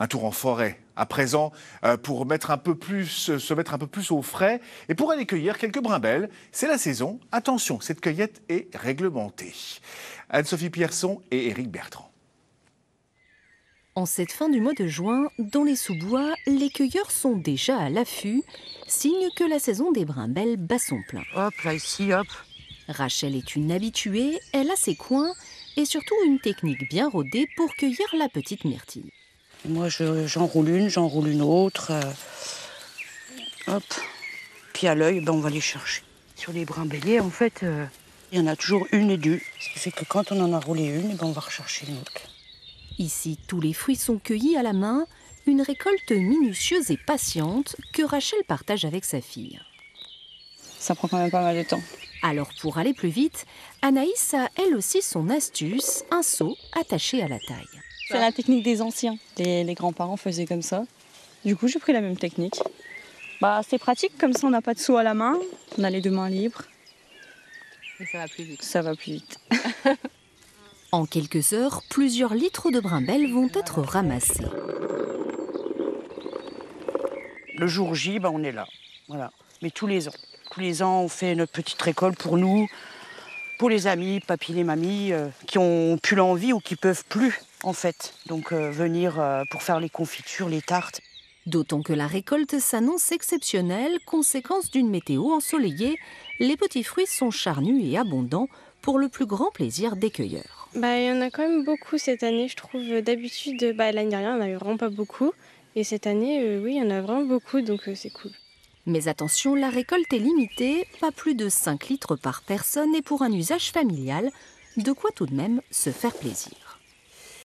Un tour en forêt, à présent, pour se mettre un peu plus au frais et pour aller cueillir quelques brimbelles. C'est la saison. Attention, cette cueillette est réglementée. Anne-Sophie Pierson et Éric Bertrand. En cette fin du mois de juin, dans les sous-bois, les cueilleurs sont déjà à l'affût, signe que la saison des brimbelles bat son plein. Hop, là, ici, hop. Rachel est une habituée, elle a ses coins et surtout une technique bien rodée pour cueillir la petite myrtille. Moi, j'enroule une autre. Hop. Puis à l'œil, on va les chercher. Sur les brimbelliers, en fait, il y en a toujours une et deux. Ce qui fait que quand on en a roulé une, on va rechercher une autre. Ici, tous les fruits sont cueillis à la main, une récolte minutieuse et patiente que Rachel partage avec sa fille. Ça prend quand même pas mal de temps. Alors pour aller plus vite, Anaïs a elle aussi son astuce, un seau attaché à la taille. C'est la technique des anciens. Les grands-parents faisaient comme ça. Du coup, j'ai pris la même technique. C'est pratique, comme ça on n'a pas de seau à la main, on a les deux mains libres. Et ça va plus vite. Ça va plus vite. En quelques heures, plusieurs litres de brimbelles vont être ramassés. Le jour J, on est là. Voilà. Mais tous les ans. Tous les ans, on fait notre petite récolte pour nous, pour les amis, papy, les mamies, qui ont plus l'envie ou qui peuvent plus, en fait. Donc venir pour faire les confitures, les tartes. D'autant que la récolte s'annonce exceptionnelle, conséquence d'une météo ensoleillée. Les petits fruits sont charnus et abondants pour le plus grand plaisir des cueilleurs. Il y en a quand même beaucoup cette année, je trouve. D'habitude, l'année dernière, il n'y en a eu vraiment pas beaucoup. Et cette année, oui, il y en a vraiment beaucoup, donc c'est cool. Mais attention, la récolte est limitée, pas plus de 5 litres par personne et pour un usage familial, de quoi tout de même se faire plaisir.